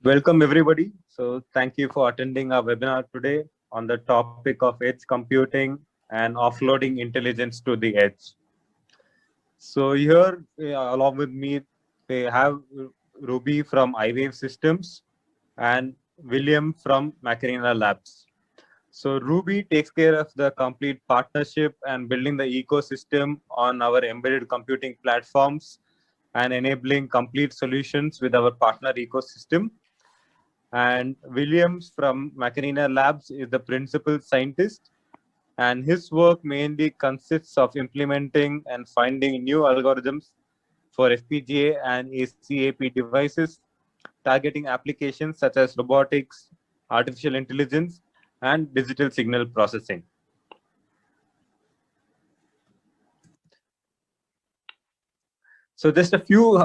Welcome everybody. So thank you for attending our webinar today on the topic of edge computing and offloading intelligence to the edge. So here along with me, we have Ruby from Iwave Systems and William from Macarena Labs. So Ruby takes care of the complete partnership and building the ecosystem on our embedded computing platforms and enabling complete solutions with our partner ecosystem. And Williams from Macarena Labs is the principal scientist, and his work mainly consists of implementing and finding new algorithms for FPGA and ACAP devices, targeting applications such as robotics, artificial intelligence, and digital signal processing. So just a few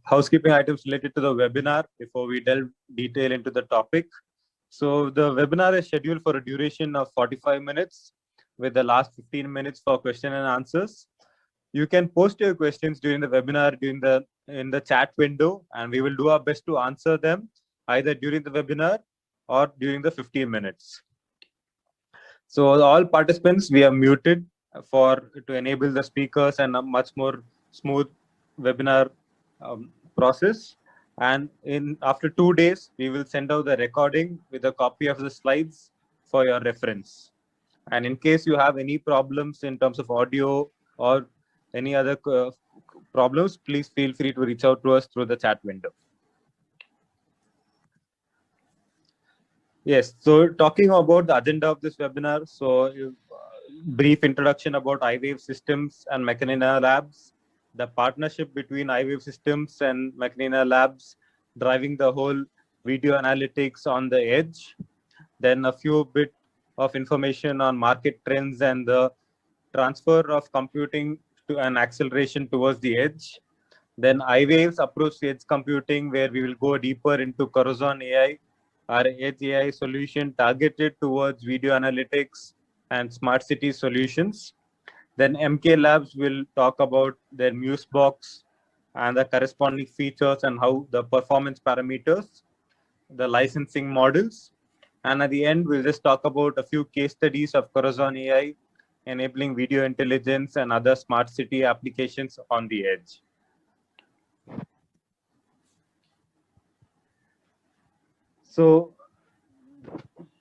housekeeping items related to the webinar before we delve detail into the topic. So the webinar is scheduled for a duration of 45 minutes with the last 15 minutes for question and answers. You can post your questions during the webinar in the chat window, and we will do our best to answer them either during the webinar or during the 15 minutes. So all participants, we are muted to enable the speakers and a much more smooth webinar process. And after 2 days, we will send out the recording with a copy of the slides for your reference. And in case you have any problems in terms of audio or any other problems, please feel free to reach out to us through the chat window. Yes, so talking about the agenda of this webinar, so brief introduction about Iwave Systems and Macarena Labs, the partnership between Iwave Systems and Macarena Labs, driving the whole video analytics on the edge, then a few bit of information on market trends and the transfer of computing to an acceleration towards the edge. Then Iwave's approach to edge computing, where we will go deeper into CorazonAI, our EdgeAI solution targeted towards video analytics and smart city solutions. Then MK Labs will talk about their MuseBox and the corresponding features and how the performance parameters, the licensing models. And at the end, we'll just talk about a few case studies of CorazonAI enabling video intelligence and other smart city applications on the edge. So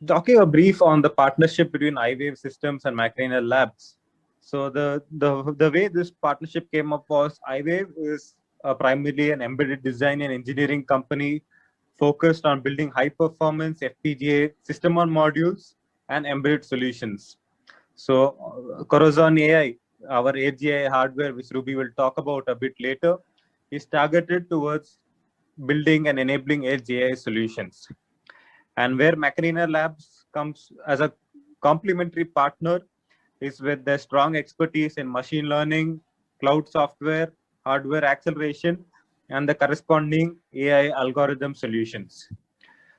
talking a brief on the partnership between Iwave Systems and Macarena Labs. So the way this partnership came up was Iwave is primarily an embedded design and engineering company focused on building high performance FPGA system on modules and embedded solutions. So CorazonAI, our EdgeAI hardware, which Ruby will talk about a bit later, is targeted towards building and enabling edge AI solutions. And where Macarena Labs comes as a complementary partner is with their strong expertise in machine learning, cloud software, hardware acceleration, and the corresponding AI algorithm solutions.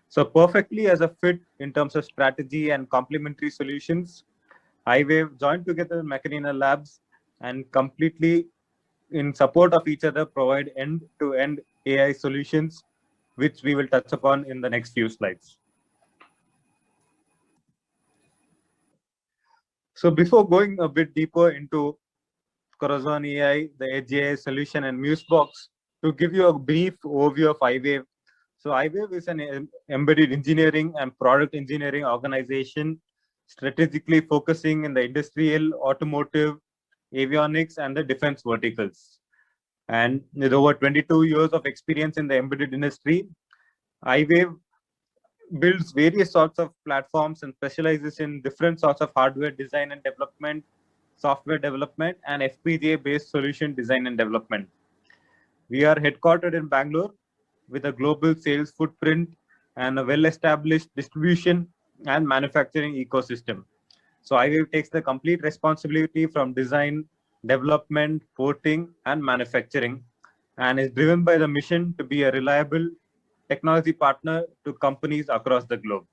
So perfectly as a fit in terms of strategy and complementary solutions, Iwave joined together with Macarena Labs and completely in support of each other provide end-to-end AI solutions, which we will touch upon in the next few slides. So before going a bit deeper into CorazonAI, the EdgeAI solution, and MuseBox, to give you a brief overview of Iwave. So Iwave is an embedded engineering and product engineering organization strategically focusing in the industrial, automotive, avionics, and the defense verticals. And with over 22 years of experience in the embedded industry, Iwave builds various sorts of platforms and specializes in different sorts of hardware design and development, software development, and FPGA-based solution design and development. We are headquartered in Bangalore with a global sales footprint and a well-established distribution and manufacturing ecosystem. So Iwave takes the complete responsibility from design, development, porting, and manufacturing, and is driven by the mission to be a reliable technology partner to companies across the globe.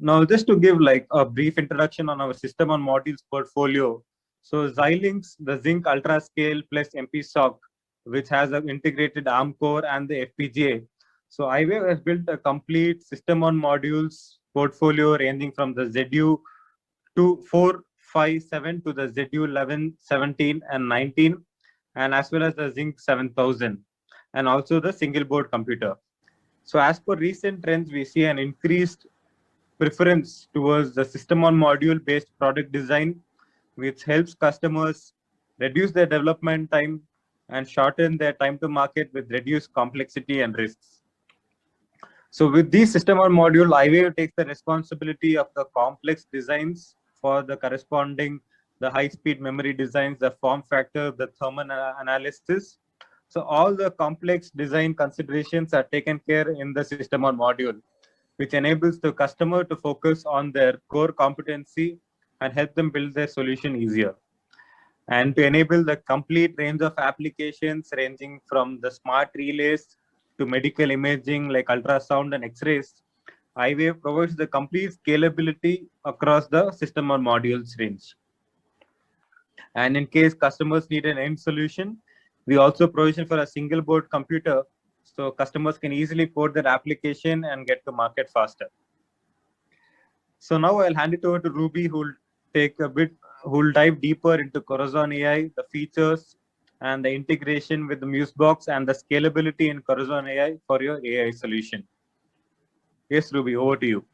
Now, just to give like a brief introduction on our system on modules portfolio. So XILINX, the Zinc UltraScale plus MPSoC, which has an integrated ARM core and the FPGA. So Iwave has built a complete system on modules portfolio ranging from the ZU 2457 to the ZU 11, 17, and 19, and as well as the Zinc 7000, and also the single board computer. So as per recent trends, we see an increased preference towards the system on module based product design, which helps customers reduce their development time and shorten their time to market with reduced complexity and risks. So with this system on module, Iwave takes the responsibility of the complex designs for the corresponding, the high-speed memory designs, the form factor, the thermal analysis. So all the complex design considerations are taken care in the system on module, which enables the customer to focus on their core competency and help them build their solution easier. And to enable the complete range of applications ranging from the smart relays to medical imaging like ultrasound and X-rays, Iwave provides the complete scalability across the system on modules range. And in case customers need an end solution, we also provision for a single board computer so customers can easily port their application and get to market faster. So now I'll hand it over to Ruby, who will dive deeper into CorazonAI, the features and the integration with the MuseBox and the scalability in CorazonAI for your AI solution. Yes, Ruby, over to you.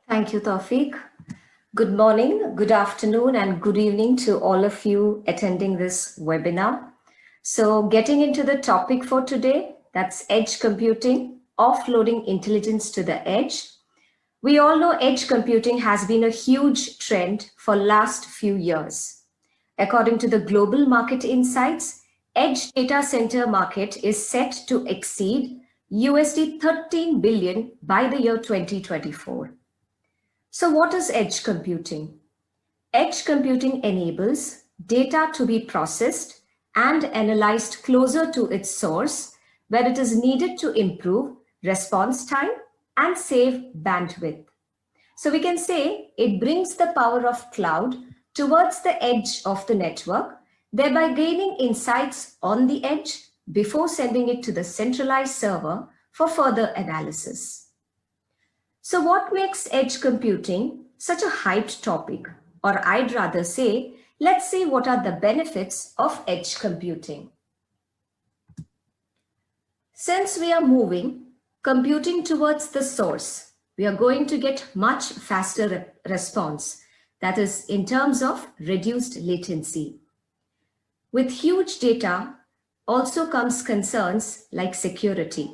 Thank you, Tawfiq. Good morning, good afternoon, and good evening to all of you attending this webinar. So getting into the topic for today, that's edge computing, offloading intelligence to the edge. We all know edge computing has been a huge trend for last few years. According to the Global Market Insights, edge data center market is set to exceed USD 13 billion by the year 2024. So what is edge computing? Edge computing enables data to be processed and analyzed closer to its source, where it is needed to improve response time and save bandwidth. So we can say it brings the power of cloud towards the edge of the network, thereby gaining insights on the edge before sending it to the centralized server for further analysis. So what makes edge computing such a hyped topic? Or I'd rather say, let's see what are the benefits of edge computing. Since we are moving computing towards the source, we are going to get much faster response. That is in terms of reduced latency. With huge data also comes concerns like security.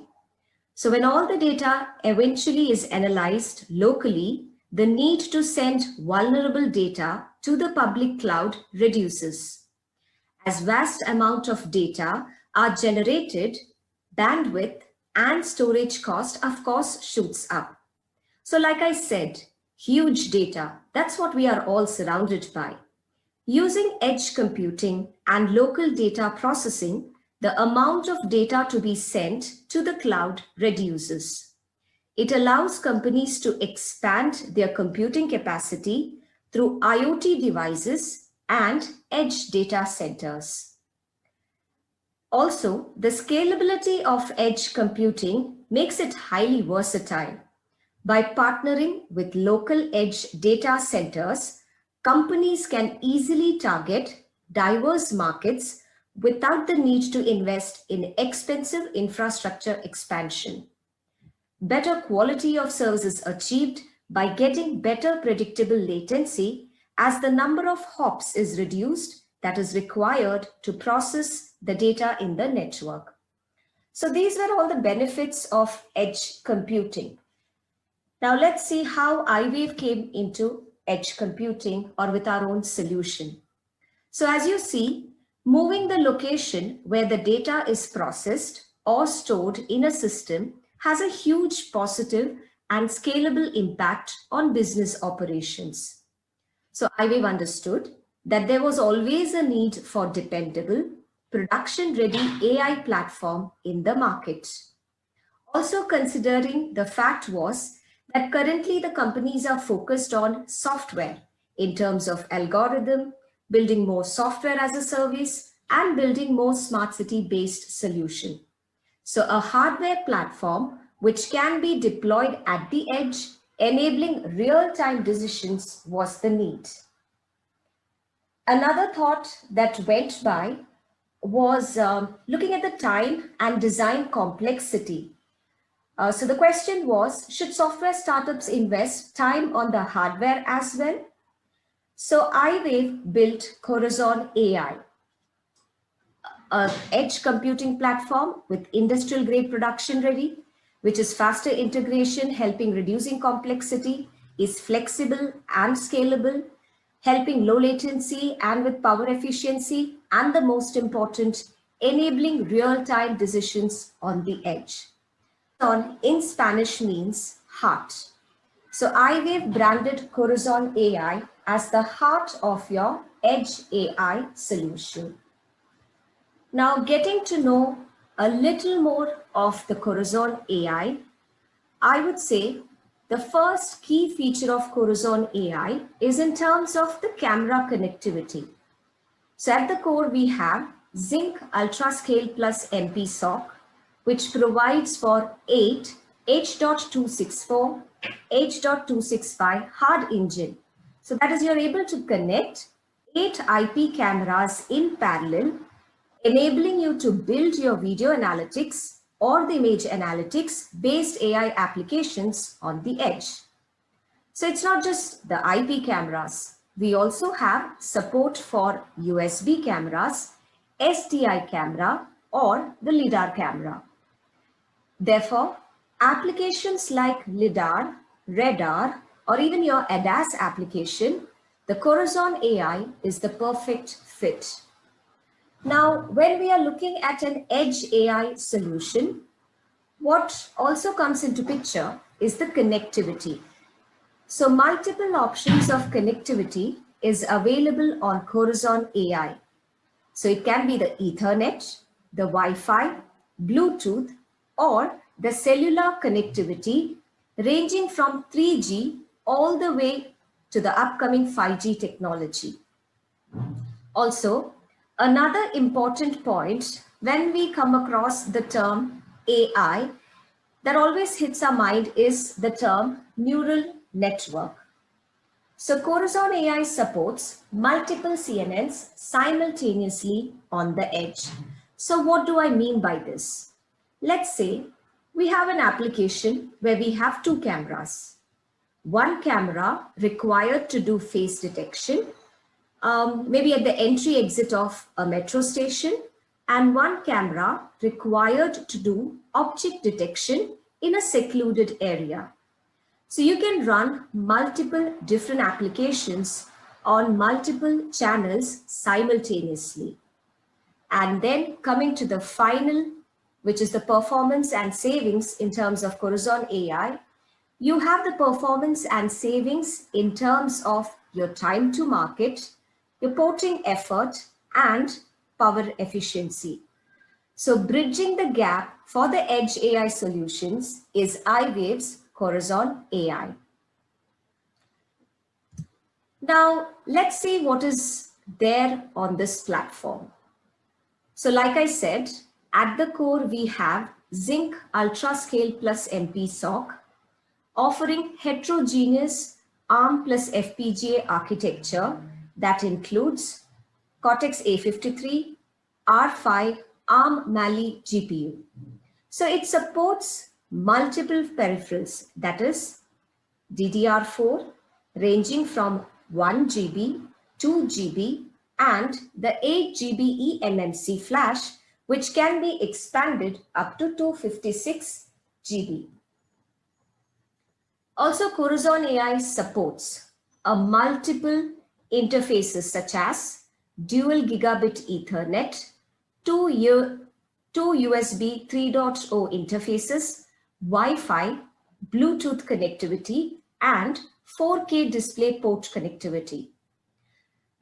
So when all the data eventually is analyzed locally, the need to send vulnerable data to the public cloud reduces. As vast amount of data are generated, bandwidth and storage cost, of course, shoots up. So like I said, huge data, that's what we are all surrounded by. Using edge computing and local data processing, the amount of data to be sent to the cloud reduces. It allows companies to expand their computing capacity through IoT devices and edge data centers. Also, the scalability of edge computing makes it highly versatile. By partnering with local edge data centers, companies can easily target diverse markets without the need to invest in expensive infrastructure expansion. Better quality of service is achieved by getting better predictable latency as the number of hops is reduced that is required to process the data in the network. So these were all the benefits of edge computing. Now let's see how Iwave came into edge computing or with our own solution. So as you see, moving the location where the data is processed or stored in a system has a huge positive and scalable impact on business operations. So Iwave understood that there was always a need for dependable, production-ready AI platform in the market. Also considering the fact was that currently the companies are focused on software in terms of algorithm, building more software as a service, and building more smart city-based solution. So a hardware platform which can be deployed at the edge, enabling real-time decisions was the need. Another thought that went by was looking at the time and design complexity. So the question was, should software startups invest time on the hardware as well? So Iwave built CorazonAI, an edge computing platform with industrial grade production ready, which is faster integration, helping reducing complexity, is flexible and scalable, helping low latency and with power efficiency, and the most important, enabling real-time decisions on the edge. Corazon in Spanish means heart. So Iwave branded CorazonAI as the heart of your Edge AI solution. Now getting to know a little more of the CorazonAI, I would say the first key feature of CorazonAI is in terms of the camera connectivity. So at the core, we have XILINX UltraScale MPSoC, which provides for 8 H.264, H.265 hard engine. So that is, you're able to connect 8 IP cameras in parallel, enabling you to build your video analytics or the image analytics based AI applications on the edge. So it's not just the IP cameras. We also have support for USB cameras, SDI camera, or the LiDAR camera. Therefore, applications like LiDAR, radar, or even your ADAS application, the CorazonAI is the perfect fit. Now, when we are looking at an edge AI solution, what also comes into picture is the connectivity. So multiple options of connectivity is available on CorazonAI. So it can be the Ethernet, the Wi-Fi, Bluetooth, or the cellular connectivity ranging from 3G all the way to the upcoming 5G technology. Also, another important point when we come across the term AI that always hits our mind is the term neural network. So CorazonAI supports multiple CNNs simultaneously on the edge. So what do I mean by this? Let's say we have an application where we have 2 cameras. One camera required to do face detection, maybe at the entry exit of a metro station, and one camera required to do object detection in a secluded area. So you can run multiple different applications on multiple channels simultaneously. And then coming to the final, which is the performance and savings in terms of CorazonAI, you have the performance and savings in terms of your time to market, your porting effort, and power efficiency. So bridging the gap for the edge AI solutions is Iwave's CorazonAI. Now, let's see what is there on this platform. So like I said, at the core, we have XILINX UltraScale MPSoC, offering heterogeneous ARM plus FPGA architecture that includes Cortex-A53, R5, ARM Mali GPU. So it supports multiple peripherals, that is DDR4 ranging from 1 GB, 2 GB, and the 8 GB eMMC flash, which can be expanded up to 256 GB. Also, CorazonAI supports a multiple interfaces such as dual gigabit Ethernet, two USB 3.0 interfaces, Wi-Fi, Bluetooth connectivity, and 4K display port connectivity.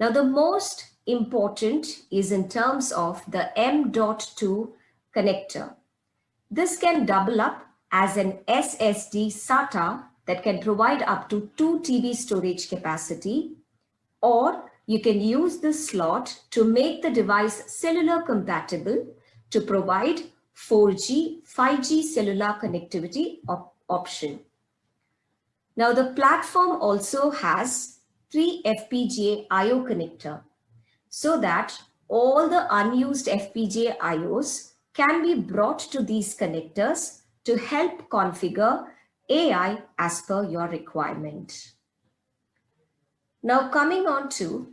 Now, the most important is in terms of the M.2 connector. This can double up as an SSD SATA that can provide up to 2 TB storage capacity, or you can use this slot to make the device cellular compatible to provide 4G, 5G cellular connectivity option. Now the platform also has 3 FPGA I/O connector so that all the unused FPGA I/Os can be brought to these connectors to help configure AI as per your requirement. Now coming on to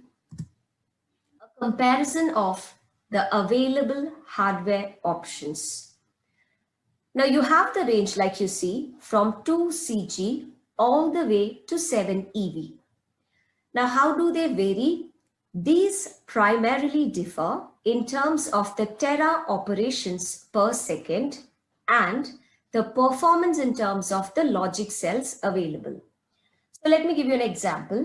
a comparison of the available hardware options. Now you have the range like you see from 2 CG all the way to 7 EV. Now how do they vary? These primarily differ in terms of the tera operations per second and the performance in terms of the logic cells available. So let me give you an example.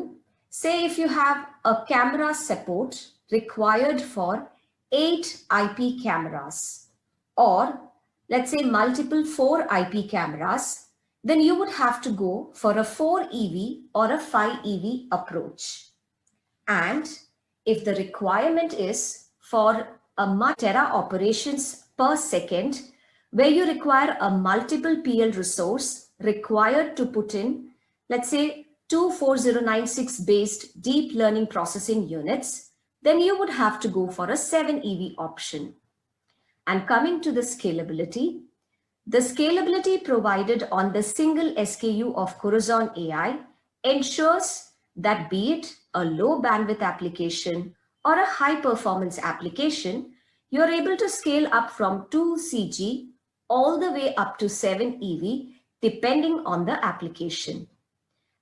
Say if you have a camera support required for 8 IP cameras, or let's say multiple 4 IP cameras, then you would have to go for a 4 EV or a 5 EV approach. And if the requirement is for a tera operations per second, where you require a multiple PL resource required to put in, let's say 24096 based deep learning processing units, then you would have to go for a 7 EV option. And coming to the scalability provided on the single SKU of CorazonAI ensures that be it a low bandwidth application or a high performance application, you're able to scale up from 2 CG all the way up to 7 EV depending on the application.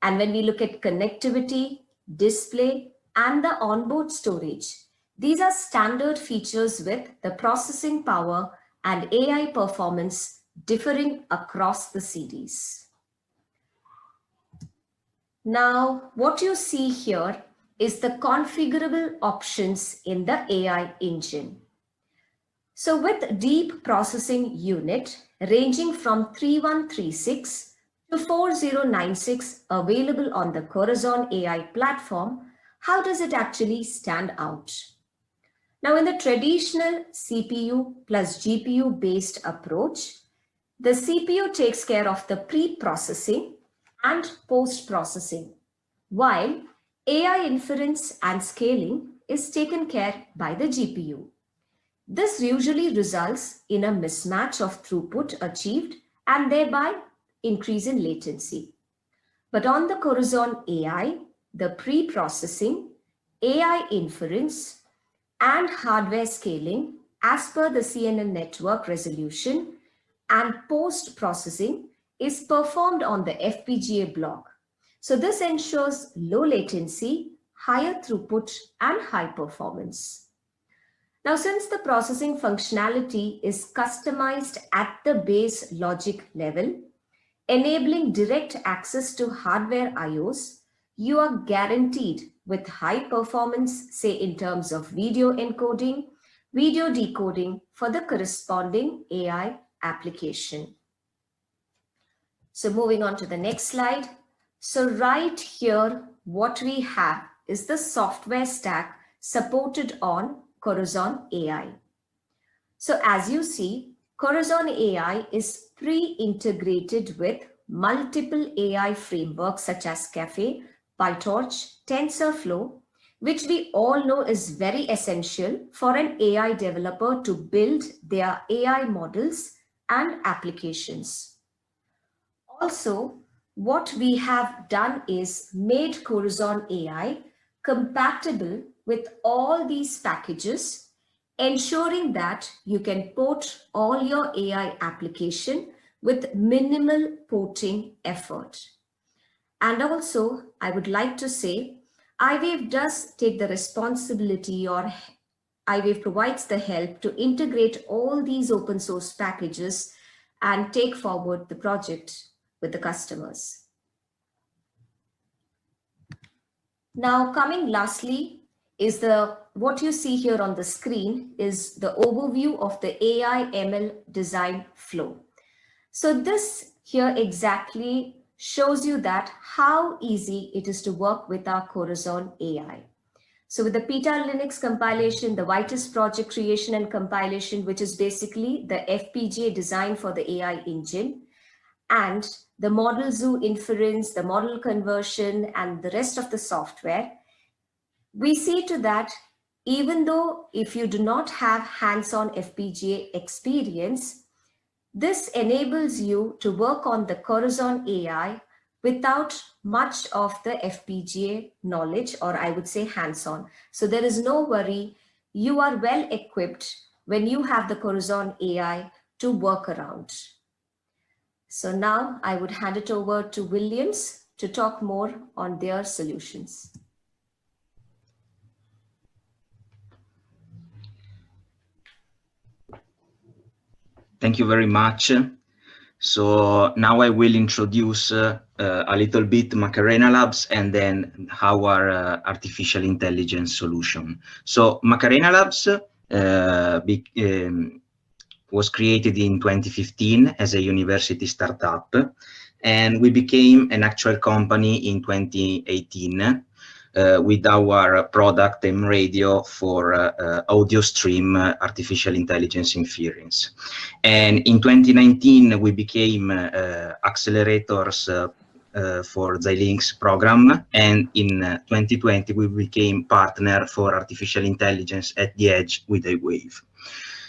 And when we look at connectivity, display, and the onboard storage, these are standard features with the processing power and AI performance differing across the series. Now, what you see here is the configurable options in the AI engine. So with deep processing unit ranging from 3136 to 4096 available on the CorazonAI platform, how does it actually stand out? Now in the traditional CPU plus GPU based approach, the CPU takes care of the pre-processing and post-processing, while AI inference and scaling is taken care by the GPU. This usually results in a mismatch of throughput achieved and thereby increase in latency. But on the CorazonAI, the pre-processing, AI inference, and hardware scaling as per the CNN network resolution and post-processing is performed on the FPGA block. So this ensures low latency, higher throughput, and high performance. Now, since the processing functionality is customized at the base logic level, enabling direct access to hardware IOs, you are guaranteed with high performance, say in terms of video encoding, video decoding for the corresponding AI application. So moving on to the next slide. So right here, what we have is the software stack supported on CorazonAI. So as you see, CorazonAI is pre-integrated with multiple AI frameworks such as Caffe, PyTorch, TensorFlow, which we all know is very essential for an AI developer to build their AI models and applications. Also, what we have done is made CorazonAI compatible with all these packages, ensuring that you can port all your AI application with minimal porting effort. And also, I would like to say, Iwave does take the responsibility, or Iwave provides the help to integrate all these open source packages and take forward the project with the customers. Now, coming lastly is what you see here on the screen is the overview of the AI ML design flow. So this here exactly shows you that how easy it is to work with our CorazonAI. So with the PETA-Linux compilation, the Vitis project creation and compilation, which is basically the FPGA design for the AI engine, and the model zoo inference, the model conversion, and the rest of the software, we see to that, even though if you do not have hands-on FPGA experience, this enables you to work on the CorazonAI without much of the FPGA knowledge, or I would say hands-on. So there is no worry. You are well equipped when you have the CorazonAI to work around. So now I would hand it over to Williams to talk more on their solutions. Thank you very much. So now I will introduce a little bit Macarena Labs and then our artificial intelligence solution. So Macarena Labs was created in 2015 as a university startup, and we became an actual company in 2018 with our product Aiml Radio for audio stream artificial intelligence inference. And in 2019, we became accelerators for XILINX program. And in 2020, we became partner for artificial intelligence at the edge with Iwave.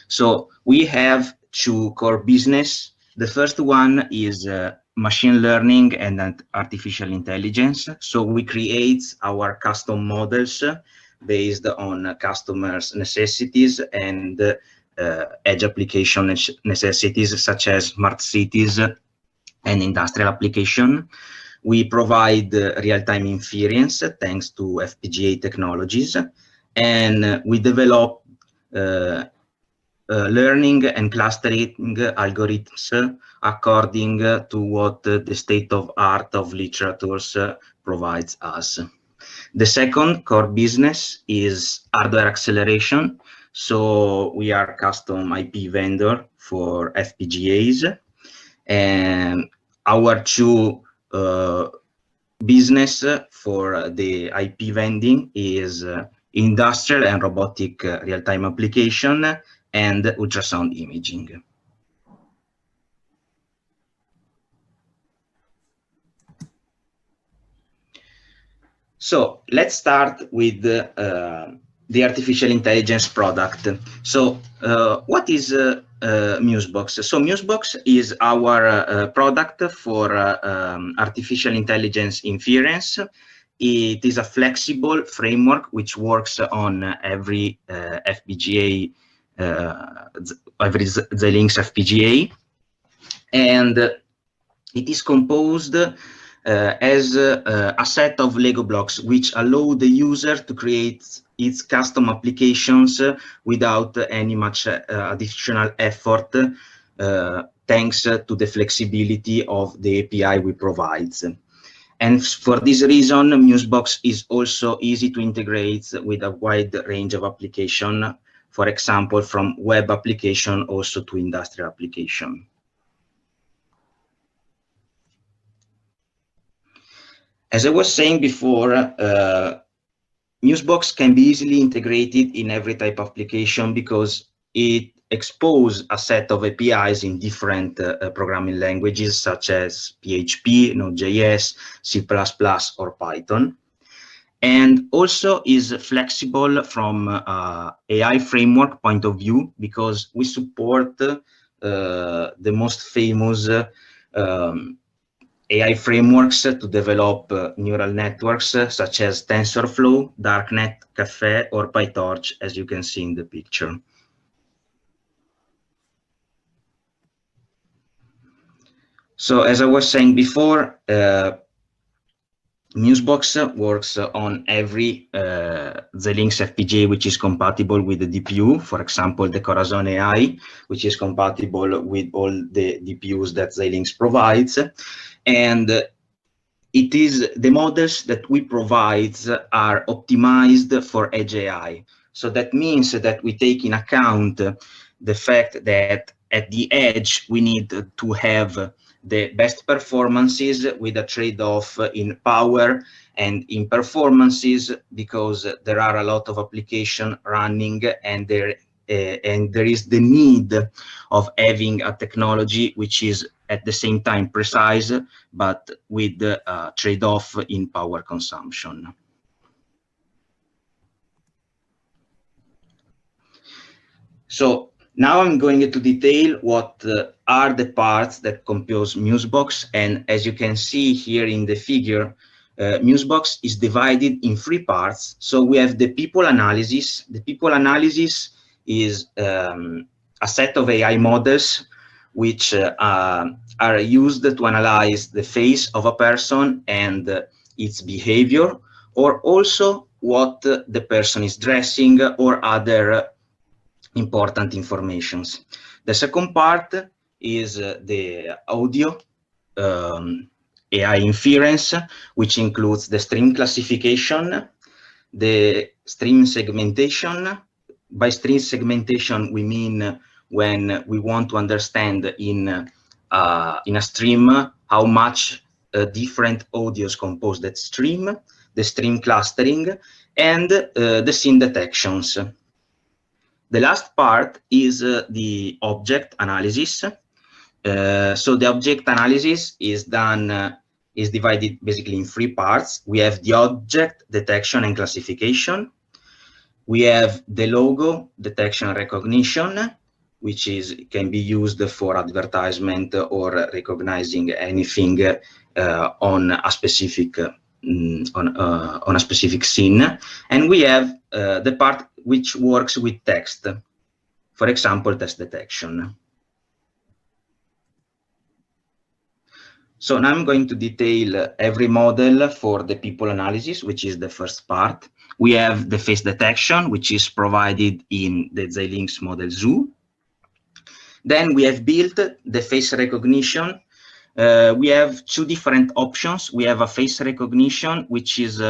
So we have two core business. The first one is machine learning and artificial intelligence. So we create our custom models based on customers' necessities and edge application necessities, such as smart cities and industrial application. We provide real-time inference thanks to FPGA technologies, and we develop learning and clustering algorithms according to what the state of art of literatures provides us. The second core business is hardware acceleration. So we are custom IP vendor for FPGAs, and our two business for the IP vending is industrial and robotic real-time application and ultrasound imaging. So let's start with the artificial intelligence product. So what is MuseBox? So MuseBox is our product for artificial intelligence inference. It is a flexible framework which works on every FPGA, every XILINX FPGA, and it is composed as a set of Lego blocks which allow the user to create its custom applications without any much additional effort, thanks to the flexibility of the API we provide. And for this reason, MuseBox is also easy to integrate with a wide range of application, for example, from web application also to industrial application. As I was saying before, MuseBox can be easily integrated in every type of application because it exposes a set of APIs in different programming languages such as PHP, Node.js, C++, or Python. And also is flexible from AI framework point of view because we support the most famous AI frameworks to develop neural networks such as TensorFlow, Darknet, Caffe, or PyTorch, as you can see in the picture. So as I was saying before, MuseBox works on every XILINX FPGA which is compatible with the DPU, for example, the CorazonAI, which is compatible with all the DPUs that XILINX provides. And it is the models that we provide are optimized for EdgeAI. So that means that we take in account the fact that at the edge we need to have the best performances with a trade-off in power and in performances, because there are a lot of applications running, and there is the need of having a technology which is at the same time precise, but with the trade-off in power consumption. So now I'm going to detail what are the parts that compose MuseBox, and as you can see here in the figure, MuseBox is divided in 3 parts. So we have the people analysis. The people analysis is a set of AI models which are used to analyze the face of a person and its behavior, or also what the person is dressing, or other important informations. The second part is the audio AI inference, which includes the stream classification, the stream segmentation. By stream segmentation, we mean when we want to understand in a stream how much different audios compose that stream, the stream clustering, and the scene detections. The last part is the object analysis. So the object analysis is done, is divided basically in 3 parts. We have the object detection and classification. We have the logo detection and recognition, which can be used for advertisement or recognizing anything on a specific on a specific scene. And we have the part which works with text, for example, text detection. So now I'm going to detail every model for the people analysis, which is the first part. We have the face detection, which is provided in the XILINX model Zoo. Then we have built the face recognition. We have 2 different options. We have a face recognition, which is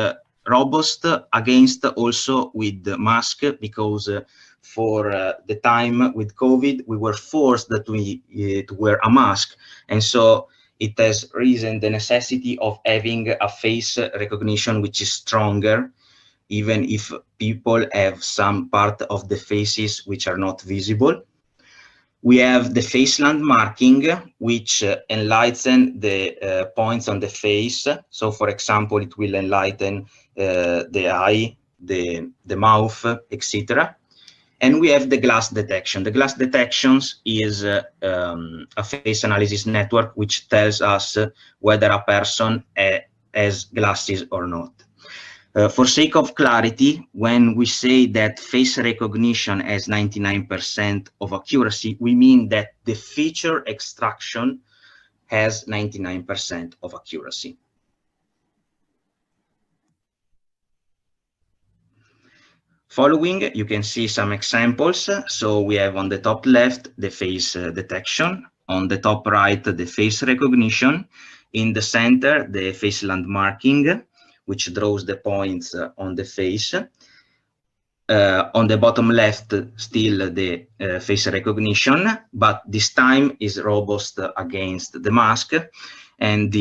robust against also with the mask, because for the time with COVID, we were forced to wear a mask. And so it has risen the necessity of having a face recognition which is stronger, even if people have some part of the faces which are not visible. We have the face landmarking, which enlighten the points on the face. So, for example, it will enlighten the eye, the mouth, etc. And we have the glass detection. The glass detections is a face analysis network which tells us whether a person has glasses or not. For sake of clarity, when we say that face recognition has 99% of accuracy, we mean that the feature extraction has 99% of accuracy. Following, you can see some examples. So we have on the top left the face detection, on the top right the face recognition, in the center the face landmarking, which draws the points on the face. On the bottom left, still the face recognition, but this time is robust against the mask. And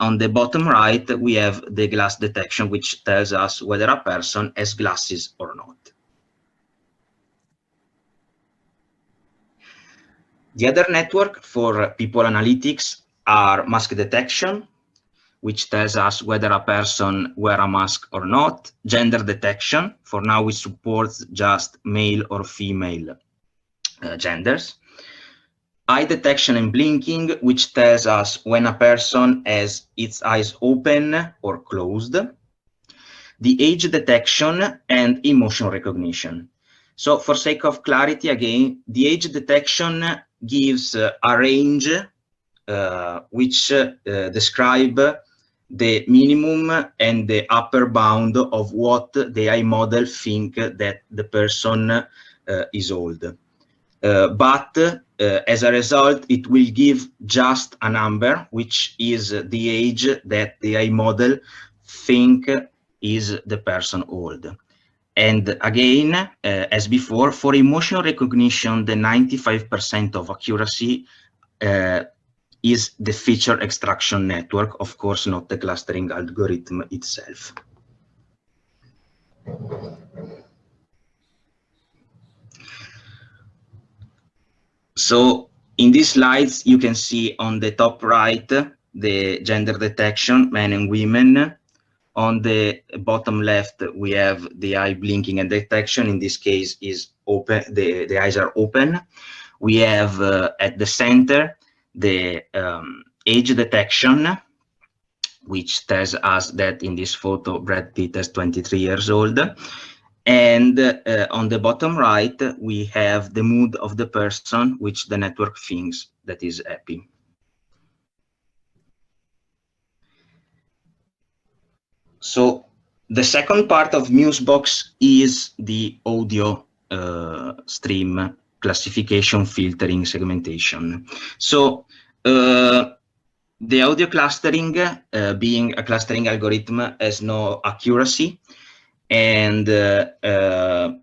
on the bottom right, we have the glass detection, which tells us whether a person has glasses or not. The other network for people analytics are mask detection, which tells us whether a person wear a mask or not. Gender detection, for now we support just male or female genders. Eye detection and blinking, which tells us when a person has its eyes open or closed. The age detection and emotion recognition. So for sake of clarity, again, the age detection gives a range which describe the minimum and the upper bound of what the AI model think that the person is old. But as a result, it will give just a number, which is the age that the AI model think is the person old. And again, as before, for emotion recognition, the 95% of accuracy is the feature extraction network, of course, not the clustering algorithm itself. So in these slides, you can see on the top right, the gender detection, men and women. On the bottom left, we have the eye blinking and detection. In this case, is open. The eyes are open. We have at the center the age detection, which tells us that in this photo, Brad Pitt is 23 years old. And on the bottom right, we have the mood of the person, which the network thinks that is happy. So the second part of MuseBox is the audio stream classification, filtering, segmentation. So the audio clustering, being a clustering algorithm, has no accuracy. And the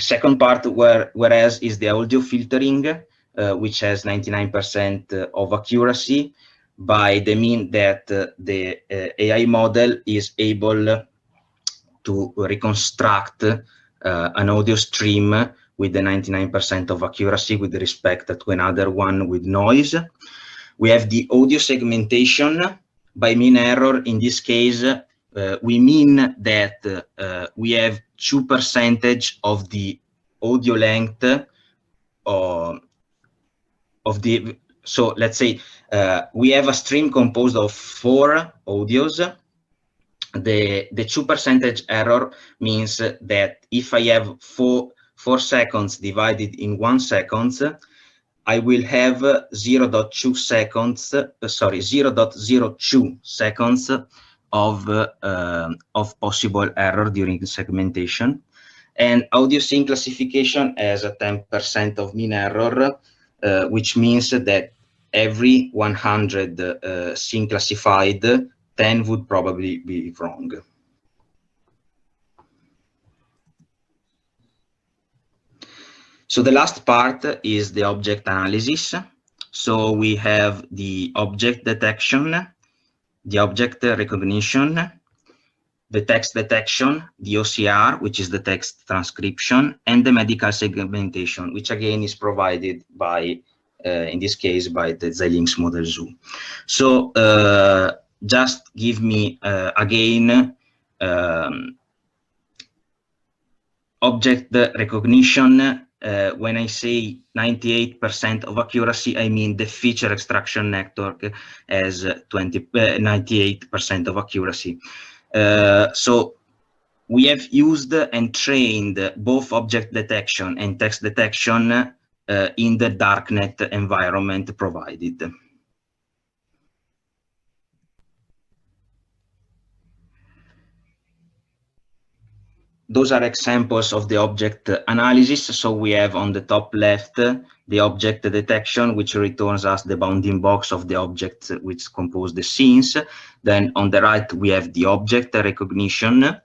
second part, whereas, is the audio filtering, which has 99% of accuracy, by the mean that the AI model is able to reconstruct an audio stream with the 99% of accuracy with respect to another one with noise. We have the audio segmentation by mean error. In this case, we mean that we have 2% of the audio length of the, so let's say we have a stream composed of 4 audios. The 2% error means that if I have 4 seconds divided in 1 second, I will have 0.2 seconds, 0.02 seconds of possible error during the segmentation. And audio sync classification has a 10% of mean error, which means that every 100 sync classified, 10 would probably be wrong. So the last part is the object analysis. So we have the object detection, the object recognition, the text detection, the OCR, which is the text transcription, and the medical segmentation, which again is provided by, in this case, by the XILINX model zoo. So just give me again object recognition. When I say 98% of accuracy, I mean the feature extraction network has 98% of accuracy. So we have used and trained both object detection and text detection in the darknet environment provided. Those are examples of the object analysis. So we have on the top left the object detection, which returns us the bounding box of the objects which compose the scenes. Then on the right, we have the object recognition.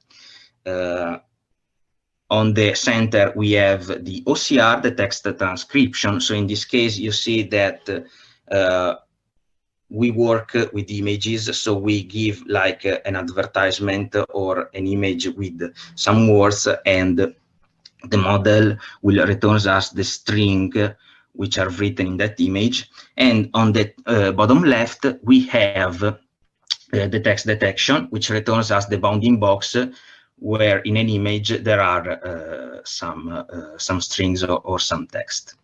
On the center, we have the OCR, the text transcription. So in this case, you see that we work with images, so we give like an advertisement or an image with some words, and the model will return us the string which are written in that image. And on the bottom left, we have the text detection, which returns us the bounding box, where in an image there are some strings or some text.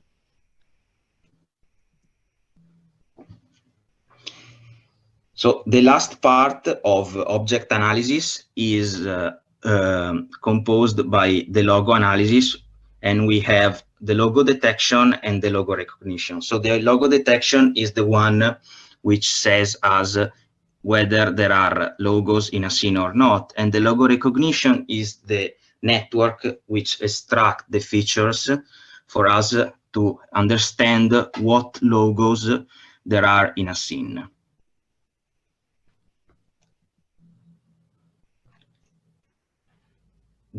So the last part of object analysis is composed by the logo analysis, and we have the logo detection and the logo recognition. So the logo detection is the one which says us whether there are logos in a scene or not, and the logo recognition is the network which extracts the features for us to understand what logos there are in a scene.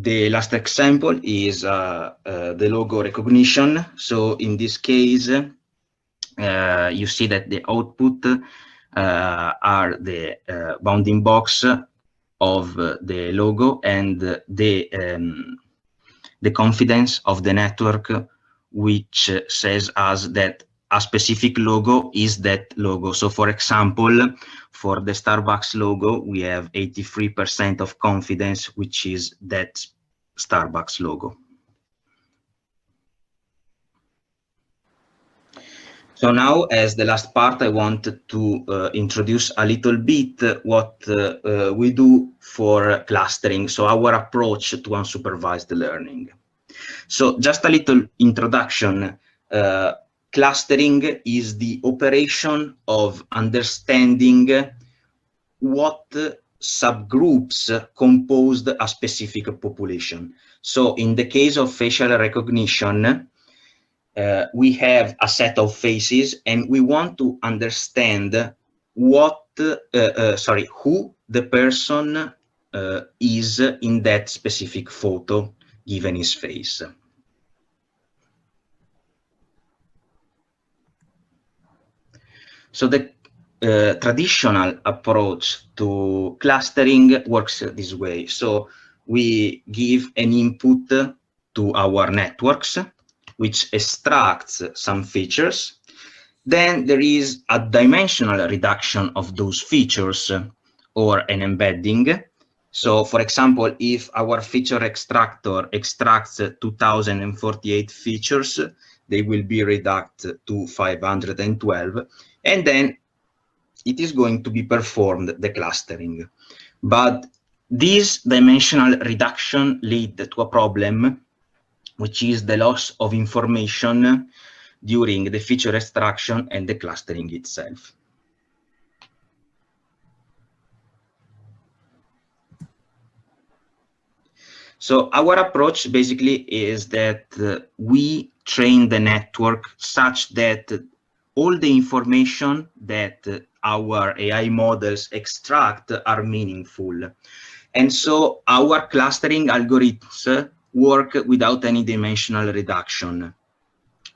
The last example is the logo recognition. So in this case, you see that the output are the bounding box of the logo and the confidence of the network, which says us that a specific logo is that logo. So for example, for the Starbucks logo, we have 83% of confidence, which is that Starbucks logo. So now, as the last part, I want to introduce a little bit what we do for clustering, so our approach to unsupervised learning. So just a little introduction. Clustering is the operation of understanding what subgroups composed a specific population. So in the case of facial recognition, we have a set of faces and we want to understand what, who the person is in that specific photo given his face. So the traditional approach to clustering works this way. So we give an input to our networks, which extracts some features. Then there is a dimensional reduction of those features or an embedding. So for example, if our feature extractor extracts 2048 features, they will be reduced to 512, and then it is going to be performed the clustering. But this dimensional reduction leads to a problem, which is the loss of information during the feature extraction and the clustering itself. So our approach basically is that we train the network such that all the information that our AI models extract are meaningful. And so our clustering algorithms work without any dimensional reduction,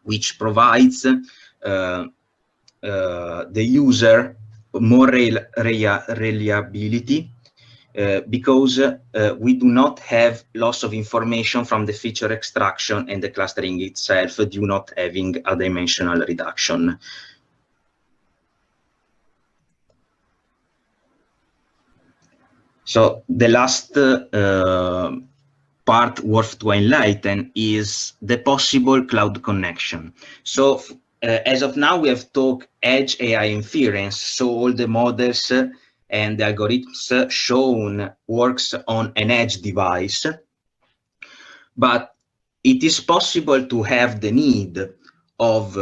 which provides the user more reliability because we do not have loss of information from the feature extraction, and the clustering itself do not having a dimensional reduction. So the last part worth to enlighten is the possible cloud connection. So as of now, we have talked edge AI inference, so all the models and the algorithms shown works on an edge device, but it is possible to have the need of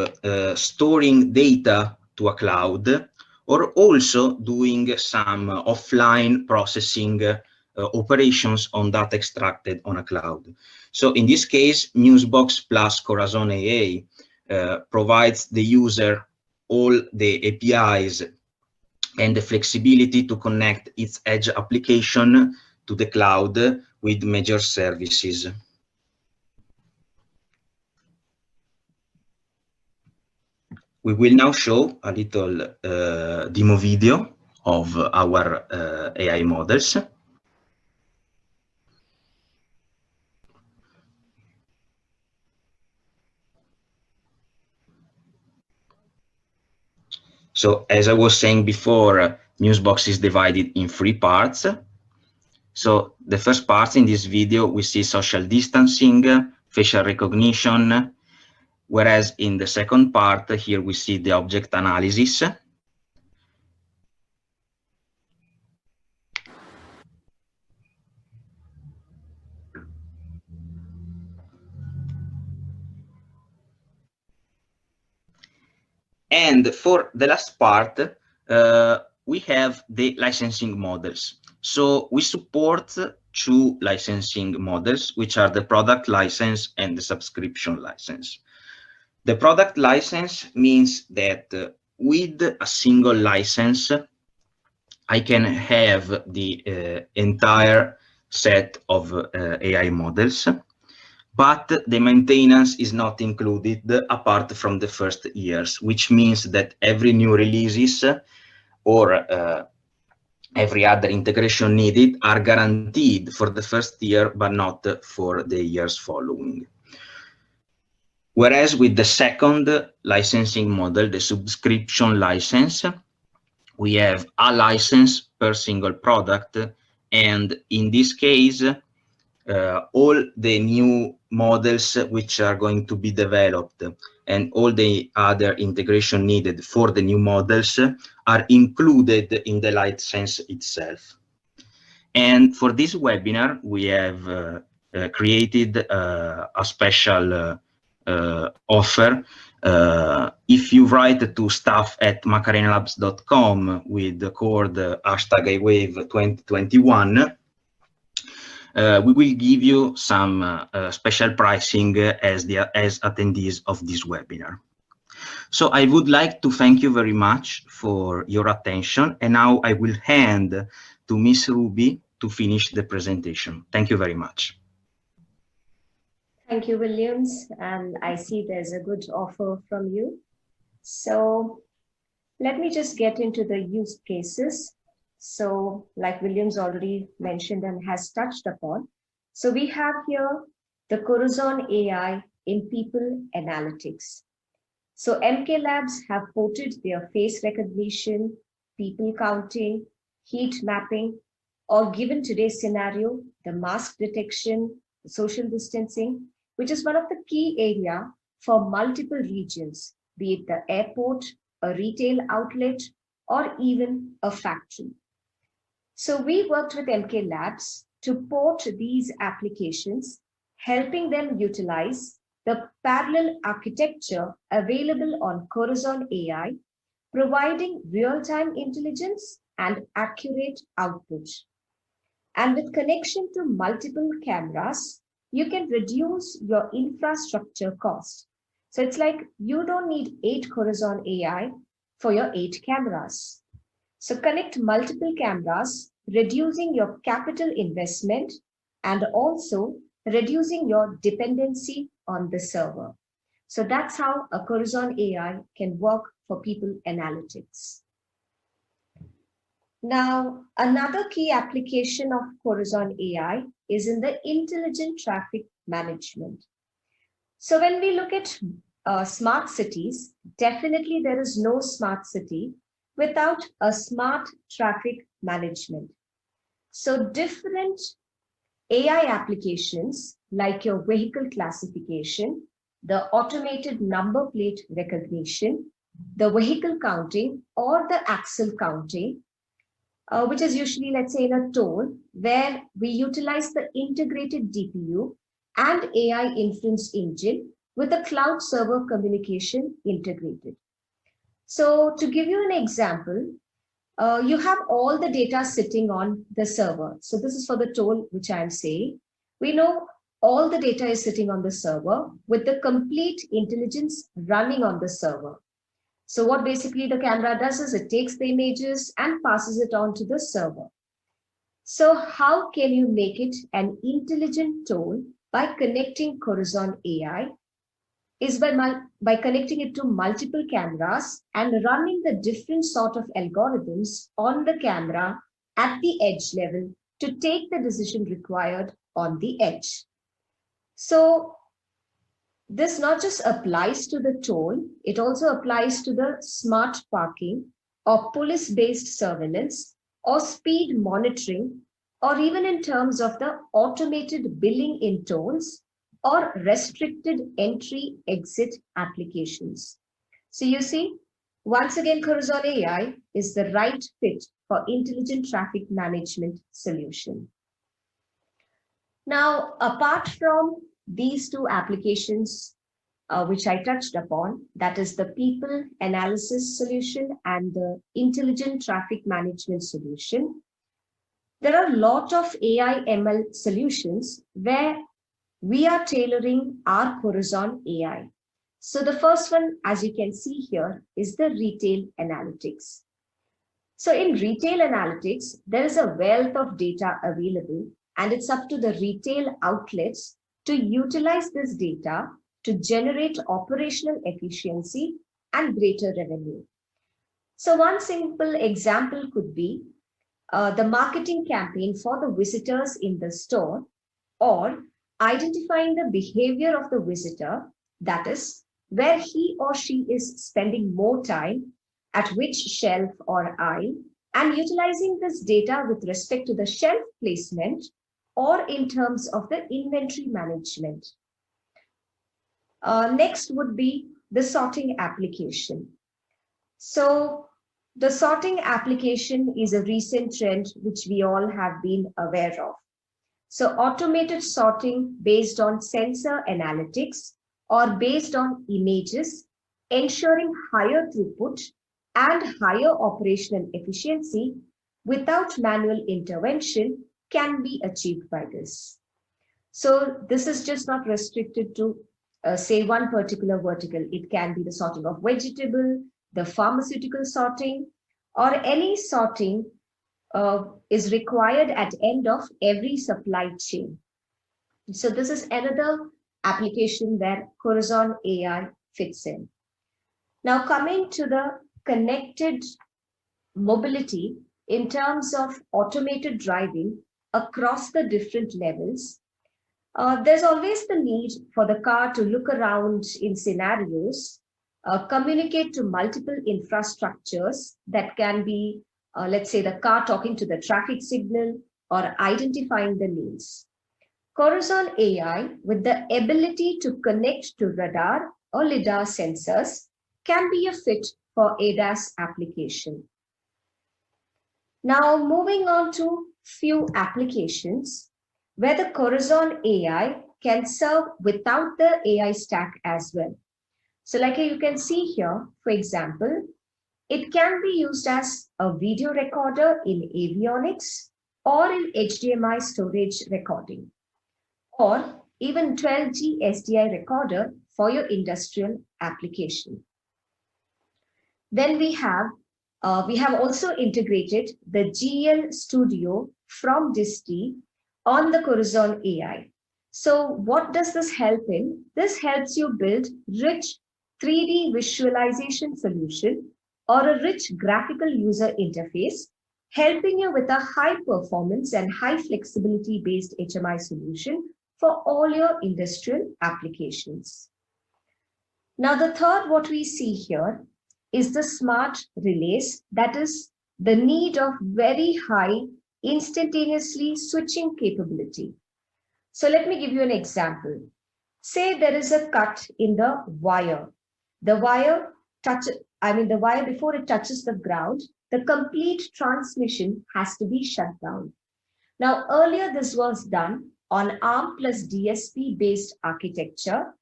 storing data to a cloud, or also doing some offline processing operations on data extracted on a cloud. So in this case, MuseBox plus CorazonAI provides the user all the APIs and the flexibility to connect its edge application to the cloud with major services. We will now show a little demo video of our AI models. So as I was saying before, MuseBox is divided in 3 parts. So the first part in this video, we see social distancing, facial recognition, whereas in the second part, here we see the object analysis. And for the last part, we have the licensing models. So we support 2 licensing models, which are the product license and the subscription license. The product license means that with a single license, I can have the entire set of AI models. but the maintenance is not included apart from the first years, which means that every new releases or every other integration needed are guaranteed for the first year, but not for the years following. Whereas with the second licensing model, the subscription license, we have a license per single product, and in this case, all the new models which are going to be developed and all the other integration needed for the new models are included in the license itself. And for this webinar, we have created a special offer. If you write to staff@macarenalabs.com with the code #Iwave2021, we will give you some special pricing as attendees of this webinar. So I would like to thank you very much for your attention, and now I will hand to Ms. Ruby to finish the presentation. Thank you very much. Thank you, Williams, and I see there's a good offer from you. So let me just get into the use cases. So like Williams already mentioned and has touched upon, so we have here the CorazonAI in people analytics. So MK Labs have ported their face recognition, people counting, heat mapping, or given today's scenario, the mask detection, the social distancing, which is one of the key areas for multiple regions, be it the airport, a retail outlet, or even a factory. So we worked with MK Labs to port these applications, helping them utilize the parallel architecture available on CorazonAI, providing real-time intelligence and accurate output. And with connection to multiple cameras, you can reduce your infrastructure cost. So it's like you don't need 8 CorazonAI for your 8 cameras. So connect multiple cameras, reducing your capital investment and also reducing your dependency on the server. So that's how a CorazonAI can work for people analytics. Now, another key application of CorazonAI is in the intelligent traffic management. So when we look at smart cities, definitely there is no smart city without a smart traffic management. So different AI applications like your vehicle classification, the automated number plate recognition, the vehicle counting or the axle counting, which is usually, let's say, in a toll, where we utilize the integrated DPU and AI inference engine with a cloud server communication integrated. So to give you an example, you have all the data sitting on the server. So this is for the toll, which I'm saying. We know all the data is sitting on the server with the complete intelligence running on the server. So what basically the camera does is it takes the images and passes it on to the server. So how can you make it an intelligent tool? By connecting CorazonAI is by connecting it to multiple cameras and running the different sort of algorithms on the camera at the edge level to take the decision required on the edge. So this not just applies to the toll, it also applies to the smart parking or police-based surveillance or speed monitoring, or even in terms of the automated billing in tolls or restricted entry-exit applications. So you see, once again, CorazonAI is the right fit for intelligent traffic management solution. Now, apart from these two applications, which I touched upon, that is the people analysis solution and the intelligent traffic management solution, there are a lot of AI ML solutions where we are tailoring our CorazonAI. So the first one, as you can see here, is the retail analytics. So in retail analytics, there is a wealth of data available, and it's up to the retail outlets to utilize this data to generate operational efficiency and greater revenue. So one simple example could be the marketing campaign for the visitors in the store, or identifying the behavior of the visitor, that is, where he or she is spending more time, at which shelf or aisle, and utilizing this data with respect to the shelf placement or in terms of the inventory management. Next would be the sorting application. So the sorting application is a recent trend which we all have been aware of. So automated sorting based on sensor analytics or based on images, ensuring higher throughput and higher operational efficiency without manual intervention can be achieved by this. So this is just not restricted to say one particular vertical. It can be the sorting of vegetable, the pharmaceutical sorting, or any sorting is required at end of every supply chain. So this is another application where CorazonAI fits in. Now coming to the connected mobility in terms of automated driving across the different levels, there's always the need for the car to look around in scenarios, communicate to multiple infrastructures that can be, let's say, the car talking to the traffic signal or identifying the lanes. CorazonAI, with the ability to connect to radar or LiDAR sensors, can be a fit for ADAS application. Now, moving on to few applications where the CorazonAI can serve without the AI stack as well. So like you can see here, for example, it can be used as a video recorder in avionics or in HDMI storage recording, or even 12G SDI recorder for your industrial application. Then we have also integrated the GL Studio from Disti on the CorazonAI. So what does this help in? This helps you build rich 3D visualization solution or a rich graphical user interface, helping you with a high performance and high flexibility based HMI solution for all your industrial applications. Now the third what we see here is the smart relays, that is the need of very high instantaneously switching capability. So let me give you an example. Say there is a cut in the wire. The wire before it touches the ground, the complete transmission has to be shut down. Now earlier this was done on ARM plus DSP based architecture,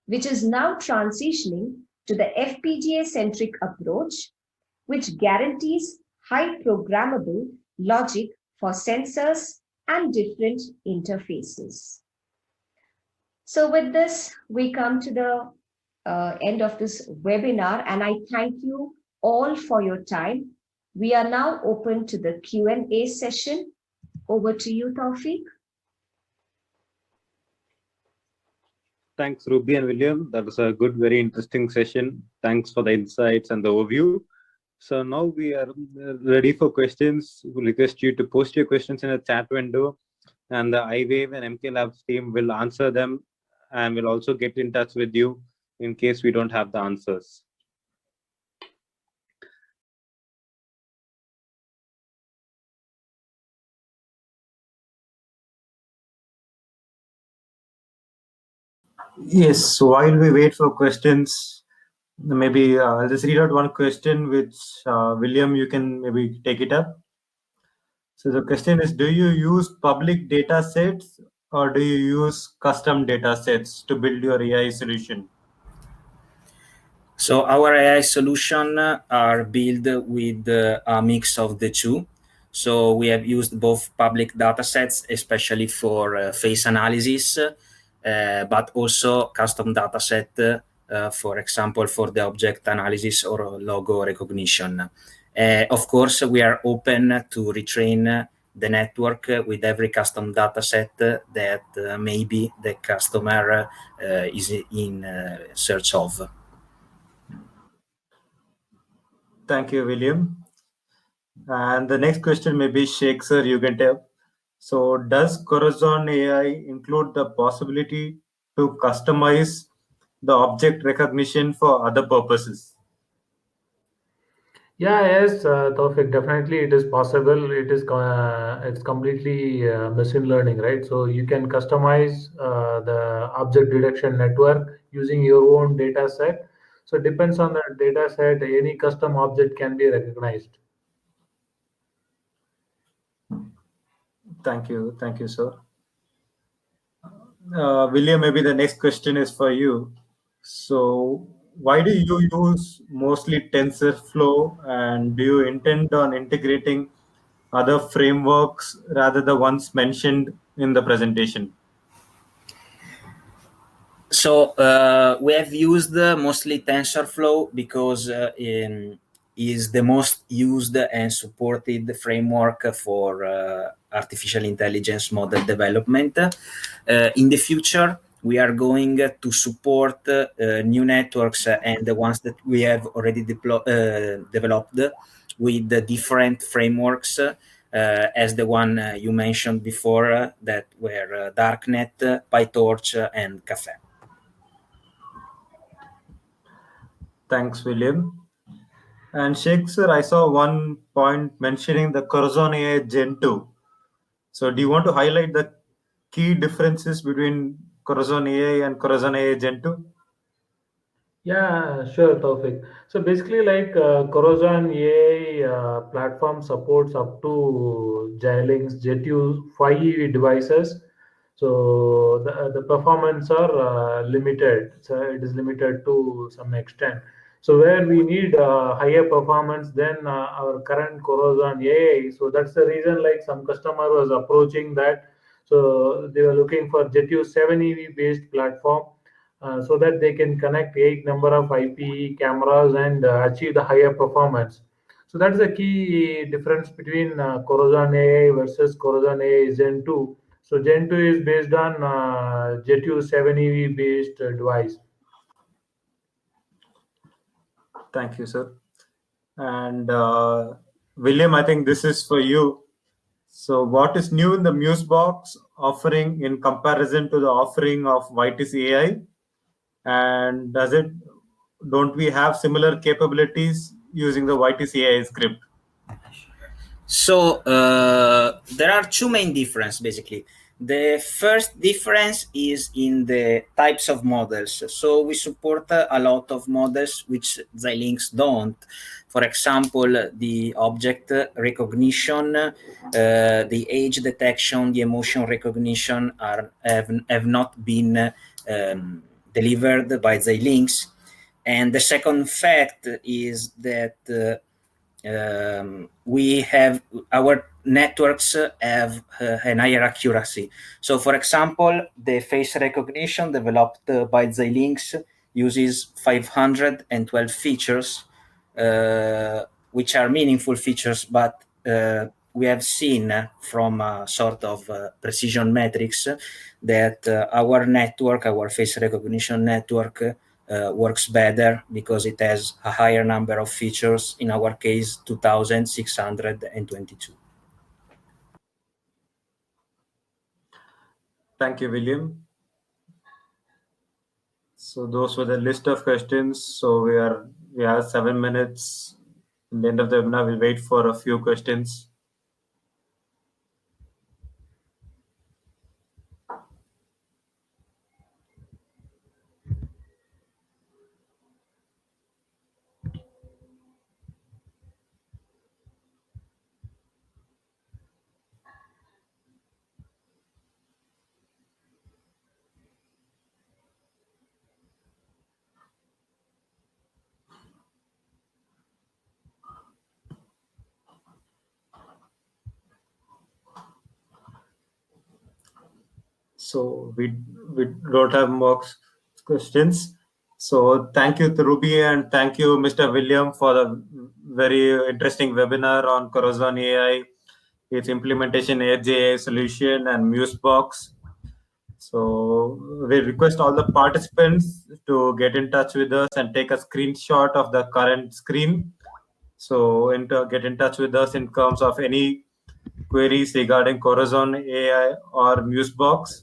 which is now transitioning to the FPGA centric approach, which guarantees high programmable logic for sensors and different interfaces. So with this, we come to the end of this webinar, and I thank you all for your time. We are now open to the Q&A session. Over to you, Tawfiq. Thanks, Ruby and William. That was a good, very interesting session. Thanks for the insights and the overview. So now we are ready for questions. We'll request you to post your questions in a chat window, and the Iwave and MK Labs team will answer them, and we'll also get in touch with you in case we don't have the answers. Yes, so while we wait for questions, maybe I'll just read out one question which William, you can maybe take it up. So the question is, do you use public data sets or do you use custom data sets to build your AI solution? So our AI solution are built with a mix of the two. So we have used both public datasets, especially for face analysis, but also custom dataset, for example, for the object analysis or logo recognition. Of course, we are open to retrain the network with every custom dataset that maybe the customer is in search of. Thank you, William. And the next question may be Sheikh sir, you can tell. So does CorazonAI include the possibility to customize the object recognition for other purposes? Yeah, yes, Taufik, definitely it is possible. It's completely machine learning, right? So you can customize the object detection network using your own data set. So depends on the data set, any custom object can be recognized. Thank you, sir. William, maybe the next question is for you. So why do you use mostly TensorFlow, and do you intend on integrating other frameworks rather the ones mentioned in the presentation? So we have used mostly TensorFlow because is the most used and supported framework for artificial intelligence model development. In the future, we are going to support new networks and the ones that we have already developed with the different frameworks as the one you mentioned before that were Darknet, PyTorch, and Caffe. Thanks, William. And Sheikh sir, I saw one point mentioning the CorazonAI Gen 2. So do you want to highlight the key differences between CorazonAI and CorazonAI Gen 2? Yeah, sure, Taufik. So basically, like Corazon AI platform supports up to XILINX Jet 5 devices. So the performance are limited. So it is limited to some extent. So where we need higher performance than our current Corazon AI. So that's the reason like some customer was approaching that. So they were looking for Jet 7 EV based platform so that they can connect 8 number of IP cameras and achieve the higher performance. So that's the key difference between Corazon AI versus Corazon AI Gen 2. So Gen 2 is based on Jet 7 EV based device. Thank you, sir. And William, I think this is for you. So what is new in the MuseBox offering in comparison to the offering of Vitis AI? And don't we have similar capabilities using the Vitis AI script? So there are two main differences basically. The first difference is in the types of models. So we support a lot of models which XILINX don't. For example, the object recognition, the age detection, the emotion recognition have not been delivered by XILINX. And the second fact is that we have our networks have an higher accuracy. So, for example, the face recognition developed by XILINX uses 512 features, which are meaningful features, but we have seen from a sort of precision metrics that our network, our face recognition network, works better because it has a higher number of features, in our case 2622. Thank you, William. So those were the list of questions. So we have 7 minutes. At the end of the webinar, we'll wait for a few questions. So we don't have more questions. So thank you to Ruby and thank you, Mr. William, for the very interesting webinar on Corazon AI. its implementation EdgeAI solution and MuseBox. So we request all the participants to get in touch with us and take a screenshot of the current screen. So get in touch with us in terms of any queries regarding CorazonAI or MuseBox.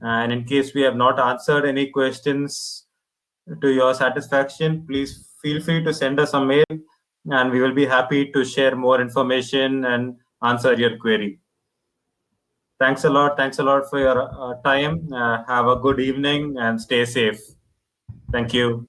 And in case we have not answered any questions to your satisfaction, please feel free to send us a mail and we will be happy to share more information and answer your query. Thanks a lot. Thanks a lot for your time. Have a good evening and stay safe. Thank you.